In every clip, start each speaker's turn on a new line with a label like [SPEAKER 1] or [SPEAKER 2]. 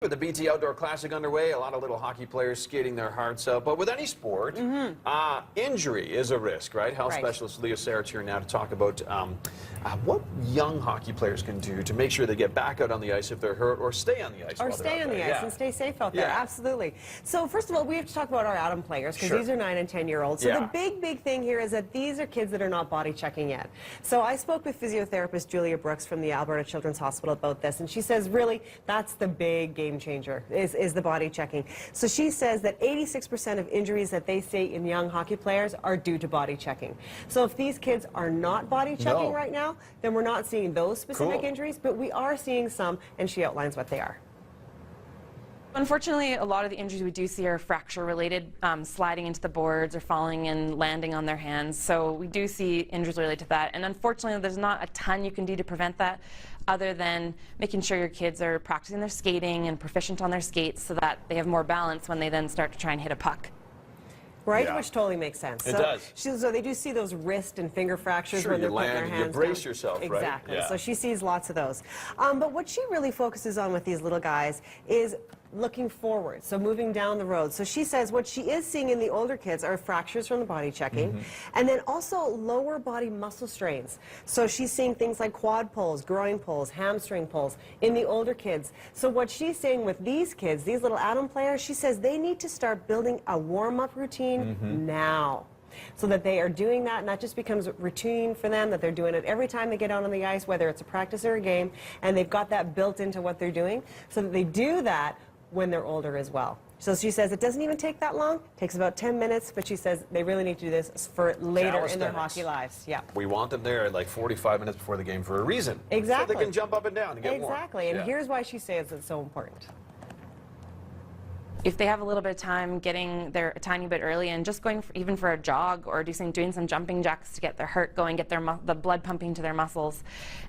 [SPEAKER 1] With the BT Outdoor Classic underway, a lot of little hockey players skating their hearts out. But with any sport, injury is a risk, right? Health specialist Leah Sarich here now to talk about what young hockey players can do to make sure they get back out on the ice if they're hurt, or stay on the ice.
[SPEAKER 2] Or stay on the ice and stay safe out there. Absolutely. So first of all, we have to talk about our Atom players, because these are 9 and 10-year-olds. So the big thing here is that these are kids that are not body checking yet. So I spoke with physiotherapist Julia Brooks from the Alberta Children's Hospital about this, and she says really that's the big game changer is the body checking. So she says that 86% of injuries that they see in young hockey players are due to body checking. So if these kids are not body checking right now, then we're not seeing those specific injuries, but we are seeing some, and she outlines what they are.
[SPEAKER 3] Unfortunately, a lot of the injuries we do see are fracture-related, sliding into the boards or falling and landing on their hands. So we do see injuries related to that. And unfortunately, there's not a ton you can do to prevent that, other than making sure your kids are practicing their skating and proficient on their skates so that they have more balance when they then start to try and hit a puck.
[SPEAKER 2] Right, which totally makes sense.
[SPEAKER 1] It does.
[SPEAKER 2] So they do see those wrist and finger fractures
[SPEAKER 1] Sure,
[SPEAKER 2] when they're
[SPEAKER 1] you
[SPEAKER 2] putting their
[SPEAKER 1] land,
[SPEAKER 2] hands
[SPEAKER 1] you brace
[SPEAKER 2] down.
[SPEAKER 1] yourself, right?
[SPEAKER 2] Exactly. So she sees lots of those. But what she really focuses on with these little guys is looking forward, so moving down the road. So she says what she is seeing in the older kids are fractures from the body checking, and then also lower body muscle strains. So she's seeing things like quad pulls, groin pulls, hamstring pulls in the older kids. So what she's saying with these kids, these little Atom players, she says they need to start building a warm-up routine now, so that they are doing that, and that just becomes routine for them, that they're doing it every time they get out on the ice, whether it's a practice or a game, and they've got that built into what they're doing, so that they do that when they're older as well. So she says it doesn't even take that long. It takes about 10 minutes, but she says they really need to do this for later in their hockey lives. Yeah.
[SPEAKER 1] We want them there at like 45 minutes before the game for a reason.
[SPEAKER 2] Exactly.
[SPEAKER 1] So they can jump up and down to get warm.
[SPEAKER 2] Exactly. And here's why she says it's so important.
[SPEAKER 3] If they have a little bit of time, getting there a tiny bit early and just going even for a jog or doing some jumping jacks to get their heart going, get the blood pumping to their muscles,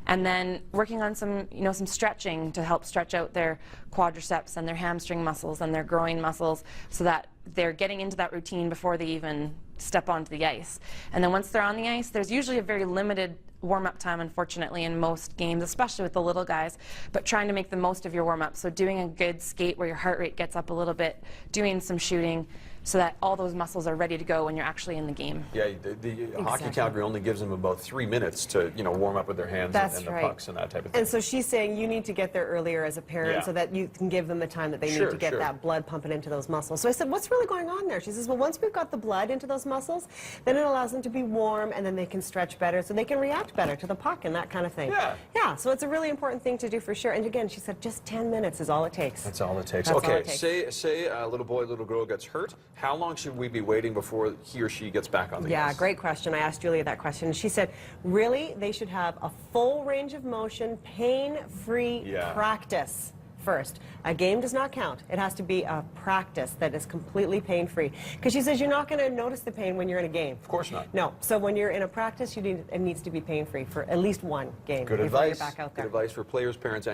[SPEAKER 3] and then working on some stretching to help stretch out their quadriceps and their hamstring muscles and their groin muscles, so that they're getting into that routine before they even step onto the ice. And then once they're on the ice, there's usually a very limited warm-up time, unfortunately, in most games, especially with the little guys, but trying to make the most of your warm-up. So doing a good skate where your heart rate gets up a little bit, doing some shooting, so that all those muscles are ready to go when you're actually in the game.
[SPEAKER 1] Yeah, the hockey Calgary only gives them about 3 minutes to warm up with their hands and the pucks and that type of thing.
[SPEAKER 2] And so she's saying you need to get there earlier as a parent so that you can give them the time that they need to get that blood pumping into those muscles. So I said, what's really going on there? She says, well, once we've got the blood into those muscles, then it allows them to be warm, and then they can stretch better, so they can react better to the puck and that kind of thing. Yeah, so it's a really important thing to do for sure. And again, she said just 10 minutes is all it takes.
[SPEAKER 1] That's all it takes.
[SPEAKER 2] That's
[SPEAKER 1] okay,
[SPEAKER 2] all it takes.
[SPEAKER 1] Say a little boy, little girl gets hurt. How long should we be waiting before he or she gets back on the ice?
[SPEAKER 2] Yeah, great question. I asked Julia that question. She said, really, they should have a full range of motion, pain-free practice first. A game does not count. It has to be a practice that is completely pain-free. Because she says you're not going to notice the pain when you're in a game.
[SPEAKER 1] Of course not.
[SPEAKER 2] No. So when you're in a practice, it needs to be pain-free for at least one game before you're back out there.
[SPEAKER 1] Good advice for players, parents,